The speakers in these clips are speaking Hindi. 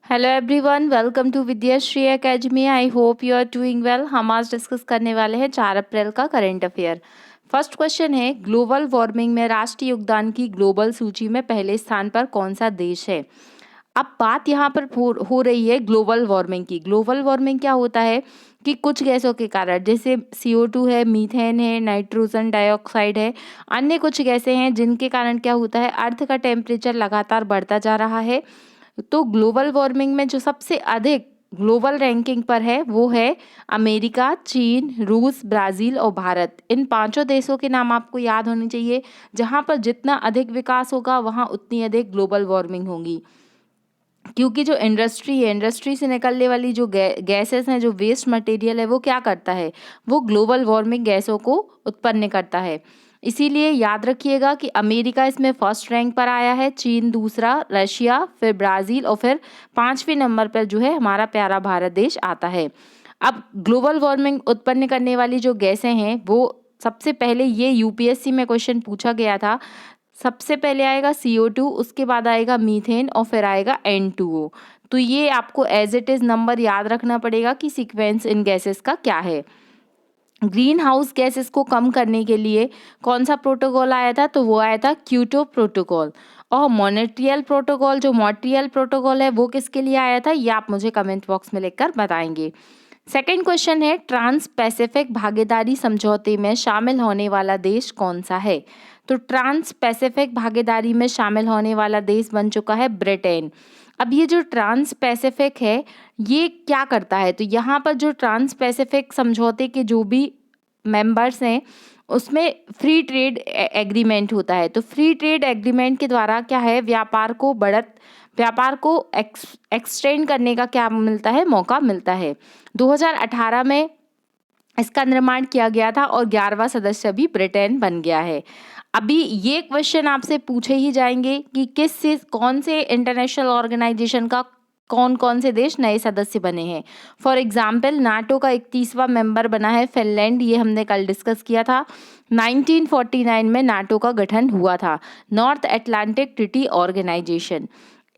Hello everyone, welcome to Vidyashree academy. I hope you are doing well. हम आज डिस्कस करने वाले हैं 4 अप्रैल का करंट अफेयर। फर्स्ट क्वेश्चन है, ग्लोबल वार्मिंग में राष्ट्रीय योगदान की ग्लोबल सूची में पहले स्थान पर कौन सा देश है। अब बात यहाँ पर हो रही है ग्लोबल वार्मिंग की। ग्लोबल वार्मिंग क्या होता है कि कुछ गैसों के कारण, जैसे CO2 है, मीथेन है, नाइट्रोजन डाइऑक्साइड है, अन्य कुछ गैसें हैं जिनके कारण क्या होता है, अर्थ का टेम्परेचर लगातार बढ़ता जा रहा है। तो ग्लोबल वार्मिंग में जो सबसे अधिक ग्लोबल रैंकिंग पर है वो है अमेरिका, चीन, रूस, ब्राज़ील और भारत। इन पांचों देशों के नाम आपको याद होने चाहिए। जहां पर जितना अधिक विकास होगा वहां उतनी अधिक ग्लोबल वार्मिंग होगी, क्योंकि जो इंडस्ट्री है, इंडस्ट्री से निकलने वाली जो गैसेस हैं, जो वेस्ट मटेरियल है, वो क्या करता है, वो ग्लोबल वार्मिंग गैसों को उत्पन्न करता है। इसीलिए याद रखिएगा कि अमेरिका इसमें फर्स्ट रैंक पर आया है, चीन दूसरा, रशिया, फिर ब्राज़ील और फिर 5वें नंबर पर जो है हमारा प्यारा भारत देश आता है। अब ग्लोबल वार्मिंग उत्पन्न करने वाली जो गैसें हैं वो सबसे पहले, ये यूपीएससी में क्वेश्चन पूछा गया था, सबसे पहले आएगा CO2, उसके बाद आएगा मीथेन और फिर आएगा N2O। तो ये आपको एज इट इज़ नंबर याद रखना पड़ेगा कि सीक्वेंस इन गैसेस का क्या है। ग्रीन हाउस गैसेस को कम करने के लिए कौन सा प्रोटोकॉल आया था, तो वो आया था क्योटो प्रोटोकॉल। और मॉन्ट्रियल प्रोटोकॉल, जो मॉन्ट्रियल प्रोटोकॉल है वो किसके लिए आया था, ये आप मुझे कमेंट बॉक्स में लिखकर बताएंगे। सेकंड क्वेश्चन है, ट्रांस पैसिफिक भागीदारी समझौते में शामिल होने वाला देश कौन सा है। तो ट्रांस पैसिफिक भागीदारी में शामिल होने वाला देश बन चुका है ब्रिटेन। अब ये जो ट्रांस पैसिफिक है ये क्या करता है, तो यहाँ पर जो ट्रांस पैसिफिक समझौते के जो भी मेंबर्स हैं उसमें फ्री ट्रेड एग्रीमेंट होता है। तो फ्री ट्रेड एग्रीमेंट के द्वारा क्या है, व्यापार को एक्सटेंड करने का क्या मिलता है, मौका मिलता है। 2018 में इसका निर्माण किया गया था और 11वां सदस्य भी ब्रिटेन बन गया है। अभी ये क्वेश्चन आपसे पूछे ही जाएंगे कि कौन से इंटरनेशनल ऑर्गेनाइजेशन का कौन कौन से देश नए सदस्य बने हैं। फॉर एग्जाम्पल, नाटो का 31वां मेंबर बना है फिनलैंड, ये हमने कल डिस्कस किया था। 1949 में नाटो का गठन हुआ था। North Atlantic Treaty Organisation.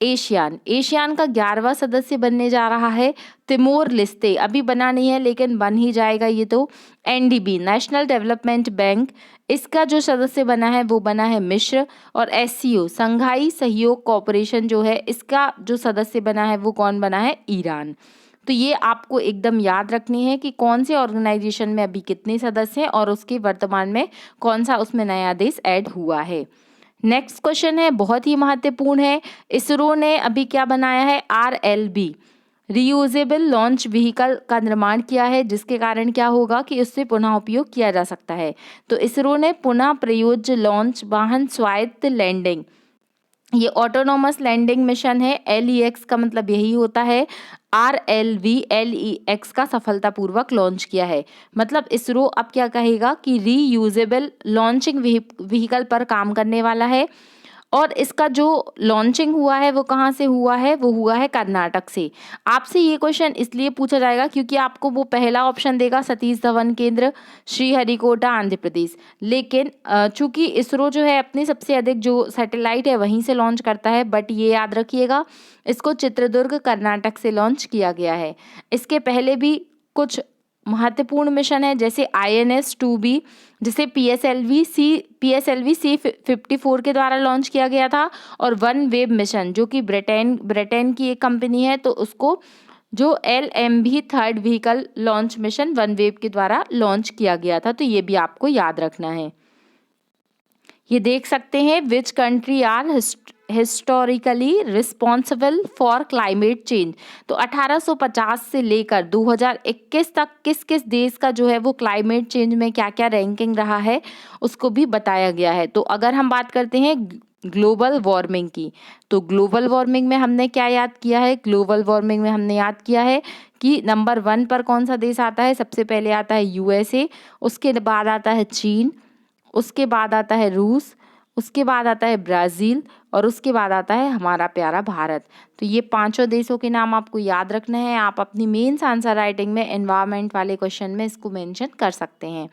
ASEAN का 11वां सदस्य बनने जा रहा है तिमोर लिस्ते, अभी बना नहीं है लेकिन बन ही जाएगा ये तो। NDB, नेशनल डेवलपमेंट बैंक, इसका जो सदस्य बना है वो बना है मिस्र। और SCO, संघाई सहयोग कॉरपोरेशन जो है, इसका जो सदस्य बना है वो कौन बना है, ईरान। तो ये आपको एकदम याद रखनी है कि कौन से ऑर्गेनाइजेशन में अभी कितने सदस्य हैं और उसके वर्तमान में कौन सा उसमें नया देश ऐड हुआ है। नेक्स्ट क्वेश्चन है, बहुत ही महत्वपूर्ण है। इसरो ने अभी क्या बनाया है, RLB, रीयूजेबल लॉन्च व्हीकल का निर्माण किया है, जिसके कारण क्या होगा कि उससे पुनः उपयोग किया जा सकता है। तो इसरो ने पुनः प्रयोज्य लॉन्च वाहन स्वायत्त लैंडिंग, ये ऑटोनोमस लैंडिंग मिशन है, LEX का मतलब यही होता है। RLV LEX का सफलतापूर्वक लॉन्च किया है। मतलब इसरो अब क्या कहेगा कि रीयूजेबल लॉन्चिंग व्हीकल पर काम करने वाला है। और इसका जो लॉन्चिंग हुआ है वो कहाँ से हुआ है, वो हुआ है कर्नाटक से। आपसे ये क्वेश्चन इसलिए पूछा जाएगा क्योंकि आपको वो पहला ऑप्शन देगा सतीश धवन केंद्र, श्रीहरिकोटा, आंध्र प्रदेश। लेकिन चूंकि इसरो जो है अपनी सबसे अधिक जो सैटेलाइट है वहीं से लॉन्च करता है, बट ये याद रखिएगा इसको चित्रदुर्ग कर्नाटक से लॉन्च किया गया है। इसके पहले भी कुछ महत्वपूर्ण मिशन है, जैसे INS-2B, जिसे PSLV C-54 के द्वारा लॉन्च किया गया था। और वन वेब मिशन, जो कि ब्रिटेन की एक कंपनी है, तो उसको जो LMV third vehicle launch mission one web के द्वारा लॉन्च किया गया था। तो ये भी आपको याद रखना है। ये देख सकते हैं, which country are historically responsible for climate change. तो 1850 से लेकर 2021 तक किस किस देश का जो है वो क्लाइमेट चेंज में क्या क्या रैंकिंग रहा है उसको भी बताया गया है। तो अगर हम बात करते हैं ग्लोबल वार्मिंग की, तो ग्लोबल वार्मिंग में हमने क्या याद किया है, ग्लोबल वार्मिंग में हमने याद किया है कि नंबर 1 पर कौन सा देश आता है, सबसे पहले आता है USA, उसके बाद आता है चीन, उसके बाद आता है रूस, उसके बाद आता है ब्राज़ील और उसके बाद आता है हमारा प्यारा भारत। तो ये पांचों देशों के नाम आपको याद रखना है। आप अपनी मेंस आंसर राइटिंग में एनवायरनमेंट वाले क्वेश्चन में इसको मेंशन कर सकते हैं।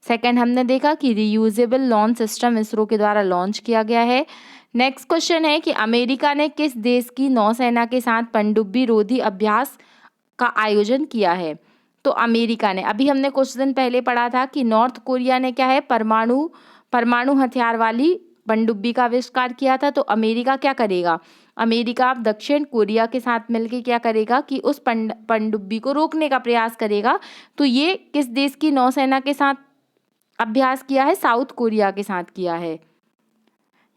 सेकंड, हमने देखा कि रीयूजेबल लॉन्च सिस्टम इसरो के द्वारा लॉन्च किया गया है। नेक्स्ट क्वेश्चन है कि अमेरिका ने किस देश की नौसेना के साथ पनडुब्बी रोधी अभ्यास का आयोजन किया है? तो अमेरिका ने, अभी हमने कुछ दिन पहले पढ़ा था कि नॉर्थ कोरिया ने क्या है, परमाणु हथियार वाली पनडुब्बी का आविष्कार किया था। तो अमेरिका क्या करेगा, अमेरिका अब दक्षिण कोरिया के साथ मिलकर क्या करेगा कि उस पनडुब्बी को रोकने का प्रयास करेगा। तो ये किस देश की नौसेना के साथ अभ्यास किया है? साउथ कोरिया के साथ किया है।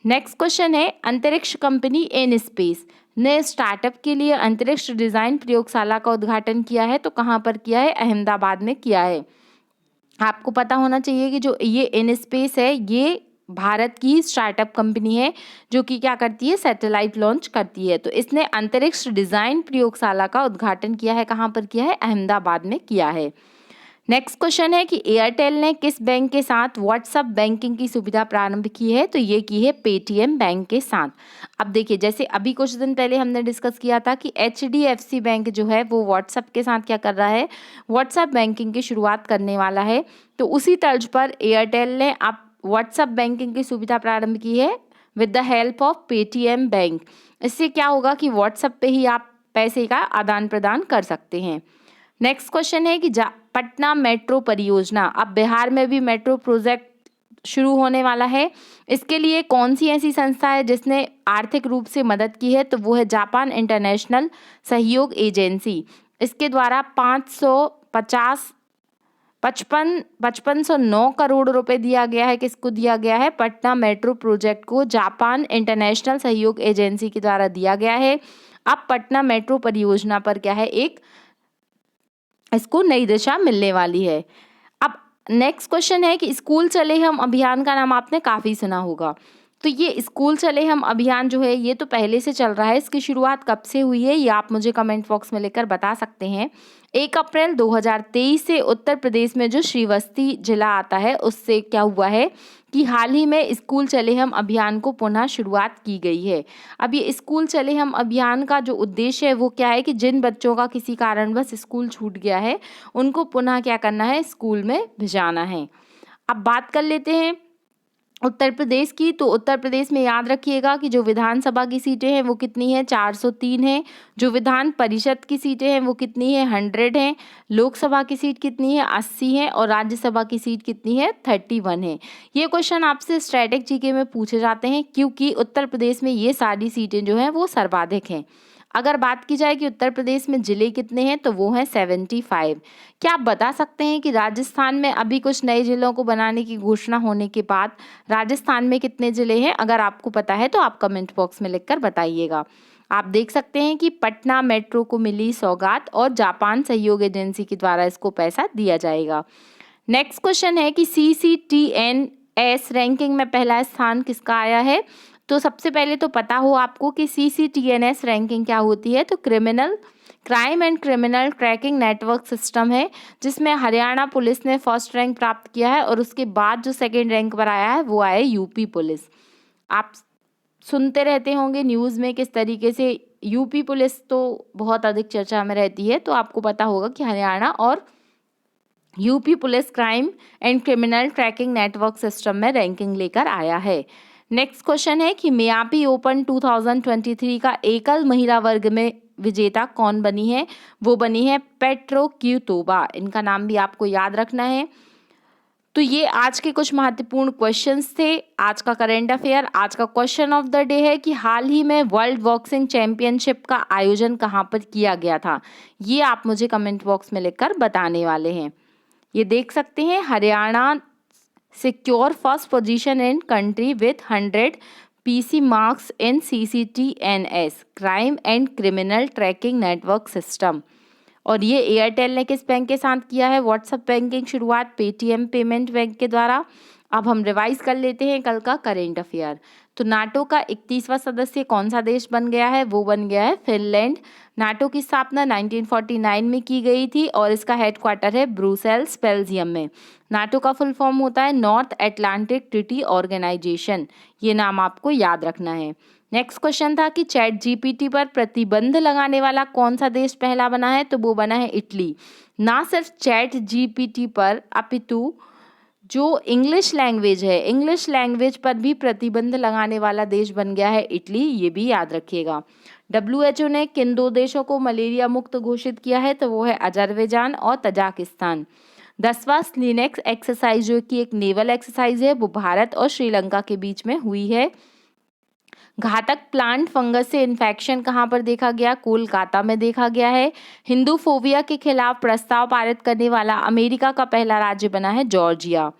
नेक्स्ट क्वेश्चन है, अंतरिक्ष कंपनी इन स्पेस ने स्टार्टअप के लिए अंतरिक्ष डिजाइन प्रयोगशाला का उद्घाटन किया है। तो कहाँ पर किया है? अहमदाबाद में किया है। आपको पता होना चाहिए कि जो ये इन स्पेस है ये भारत की स्टार्टअप कंपनी है जो कि क्या करती है, सैटेलाइट लॉन्च करती है। तो इसने अंतरिक्ष डिजाइन प्रयोगशाला का उद्घाटन किया है। कहाँ पर किया है? अहमदाबाद में किया है। नेक्स्ट क्वेश्चन है कि एयरटेल ने किस बैंक के साथ व्हाट्सएप बैंकिंग की सुविधा प्रारंभ की है? तो ये की है पेटीएम बैंक के साथ। अब देखिए, जैसे अभी कुछ दिन पहले हमने डिस्कस किया था कि एचडीएफसी बैंक जो है वो व्हाट्सएप के साथ क्या कर रहा है, व्हाट्सएप बैंकिंग की शुरुआत करने वाला है। तो उसी तर्ज पर एयरटेल ने अब व्हाट्सएप बैंकिंग की सुविधा प्रारंभ की है with the help of Paytm bank. इससे क्या होगा कि व्हाट्सएप पे ही आप पैसे का आदान प्रदान कर सकते हैं। नेक्स्ट क्वेश्चन है कि पटना मेट्रो परियोजना, अब बिहार में भी मेट्रो प्रोजेक्ट शुरू होने वाला है। इसके लिए कौन सी ऐसी संस्था है जिसने आर्थिक रूप से मदद की है? तो वो है जापान इंटरनेशनल सहयोग एजेंसी। इसके द्वारा 5509 करोड़ रुपए दिया गया है। किसको दिया गया है? पटना मेट्रो प्रोजेक्ट को जापान इंटरनेशनल सहयोग एजेंसी के द्वारा दिया गया है। अब पटना मेट्रो परियोजना पर क्या है, एक इसको नई दिशा मिलने वाली है। अब नेक्स्ट क्वेश्चन है कि स्कूल चले हम अभियान का नाम आपने काफ़ी सुना होगा। तो ये स्कूल चले हम अभियान जो है ये तो पहले से चल रहा है। इसकी शुरुआत कब से हुई है ये आप मुझे कमेंट बॉक्स में लिखकर बता सकते हैं। 1 अप्रैल 2023 से उत्तर प्रदेश में जो श्रीवस्ती जिला आता है उससे क्या हुआ है कि हाल ही में स्कूल चले हम अभियान को पुनः शुरुआत की गई है। अब ये स्कूल चले हम अभियान का जो उद्देश्य है वो क्या है कि जिन बच्चों का किसी कारणवश स्कूल छूट गया है उनको पुनः क्या करना है, स्कूल में भिजाना है। अब बात कर लेते हैं उत्तर प्रदेश की। तो उत्तर प्रदेश में याद रखिएगा कि जो विधानसभा की सीटें हैं वो कितनी है, 403 हैं। जो विधान परिषद की सीटें हैं वो कितनी है, 100 हैं। लोकसभा की सीट कितनी है, 80 है। और राज्यसभा की सीट कितनी है, 31 है। ये क्वेश्चन आपसे स्टैटिक जीके में पूछे जाते हैं क्योंकि उत्तर प्रदेश में ये सारी सीटें जो हैं वो सर्वाधिक हैं। अगर बात की जाए कि उत्तर प्रदेश में जिले कितने हैं तो वो हैं 75। क्या आप बता सकते हैं कि राजस्थान में अभी कुछ नए जिलों को बनाने की घोषणा होने के बाद राजस्थान में कितने जिले हैं? अगर आपको पता है तो आप कमेंट बॉक्स में लिखकर बताइएगा। आप देख सकते हैं कि पटना मेट्रो को मिली सौगात और जापान सहयोग एजेंसी के द्वारा इसको पैसा दिया जाएगा। नेक्स्ट क्वेश्चन है कि CCTNS रैंकिंग में पहला स्थान किसका आया है? तो सबसे पहले तो पता हो आपको कि CCTNS रैंकिंग क्या होती है। तो crime and criminal tracking network system है जिसमें हरियाणा पुलिस ने फर्स्ट रैंक प्राप्त किया है और उसके बाद जो सेकंड रैंक पर आया है वो आया यूपी पुलिस। आप सुनते रहते होंगे न्यूज़ में किस तरीके से यूपी पुलिस तो बहुत अधिक चर्चा में रहती है। तो आपको पता होगा कि हरियाणा और UP police crime and criminal tracking network system में रैंकिंग लेकर आया है। नेक्स्ट क्वेश्चन है कि मियापी ओपन 2023 का एकल महिला वर्ग में विजेता कौन बनी है? वो बनी है पेट्रो क्विटोवा। इनका नाम भी आपको याद रखना है। तो ये आज के कुछ महत्वपूर्ण क्वेश्चंस थे। आज का करंट अफेयर, आज का क्वेश्चन ऑफ द डे है कि हाल ही में वर्ल्ड बॉक्सिंग चैंपियनशिप का आयोजन कहाँ पर किया गया था? ये आप मुझे कमेंट बॉक्स में लिखकर बताने वाले हैं। ये देख सकते हैं, Haryana secure first position in country with 100 PC marks in CCTNS crime and criminal tracking network system। और ये एयरटेल ने किस बैंक के साथ किया है? व्हाट्सएप बैंकिंग शुरुआत पेटीएम पेमेंट बैंक के द्वारा। अब हम रिवाइज कर लेते हैं कल का करेंट अफेयर। तो नाटो का 31वां सदस्य कौन सा देश बन गया है? वो बन गया है फिनलैंड। नाटो की स्थापना 1949 में की गई थी और इसका हेडक्वार्टर है ब्रुसेल्स बेल्जियम में। नाटो का फुल फॉर्म होता है नॉर्थ एटलांटिक ट्रीटी ऑर्गेनाइजेशन। ये नाम आपको याद रखना है। नेक्स्ट क्वेश्चन था कि ChatGPT पर प्रतिबंध लगाने वाला कौन सा देश पहला बना है? तो वो बना है इटली। ना सिर्फ ChatGPT पर अपितु जो इंग्लिश लैंग्वेज है, इंग्लिश लैंग्वेज पर भी प्रतिबंध लगाने वाला देश बन गया है इटली, ये भी याद रखिएगा। WHO ने किन 2 देशों को मलेरिया मुक्त घोषित किया है? तो वो है अजरबैजान और तजाकिस्तान। 10वां स्लिनेक्स एक्सरसाइज जो कि एक नेवल एक्सरसाइज है, वो भारत और श्रीलंका के बीच में हुई है। घातक प्लांट फंगस से इन्फेक्शन कहाँ पर देखा गया? कोलकाता में देखा गया है। हिंदूफोबिया के खिलाफ प्रस्ताव पारित करने वाला अमेरिका का पहला राज्य बना है जॉर्जिया।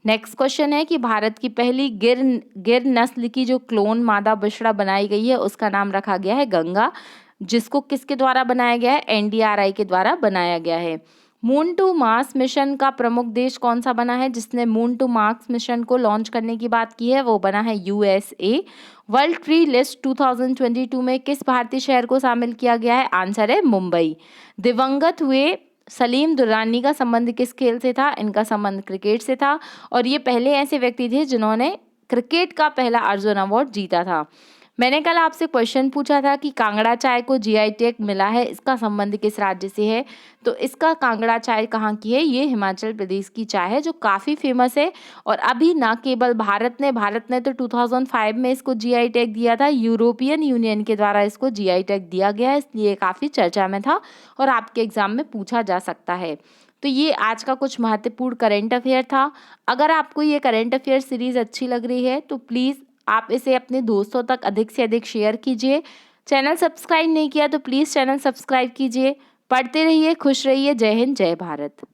नेक्स्ट क्वेश्चन है कि भारत की पहली गिर नस्ल की जो क्लोन मादा बछड़ा बनाई गई है उसका नाम रखा गया है गंगा, जिसको किसके द्वारा बनाया गया है? NDRI के द्वारा बनाया गया है। मून टू मार्स मिशन का प्रमुख देश कौन सा बना है जिसने मून टू मार्स मिशन को लॉन्च करने की बात की है? वो बना है USA। वर्ल्ड ट्री लिस्ट 2022 में किस भारतीय शहर को शामिल किया गया है? आंसर है मुंबई। दिवंगत हुए सलीम दुर्रानी का संबंध किस खेल से था? इनका संबंध क्रिकेट से था और ये पहले ऐसे व्यक्ति थे जिन्होंने क्रिकेट का पहला अर्जुन अवार्ड जीता था। मैंने कल आपसे क्वेश्चन पूछा था कि कांगड़ा चाय को GI टैग मिला है, इसका संबंध किस राज्य से है? तो इसका कांगड़ा चाय कहाँ की है? ये हिमाचल प्रदेश की चाय है जो काफ़ी फेमस है। और अभी ना केवल भारत ने तो 2005 में इसको GI टैग दिया था, यूरोपियन यूनियन के द्वारा इसको GI टैग दिया गया है, इसलिए काफ़ी चर्चा में था और आपके एग्जाम में पूछा जा सकता है। तो ये आज का कुछ महत्वपूर्ण करेंट अफेयर था। अगर आपको ये करेंट अफेयर सीरीज़ अच्छी लग रही है तो प्लीज़ आप इसे अपने दोस्तों तक अधिक से अधिक शेयर कीजिए। चैनल सब्सक्राइब नहीं किया तो प्लीज़ चैनल सब्सक्राइब कीजिए। पढ़ते रहिए, खुश रहिए। जय हिंद, जय भारत।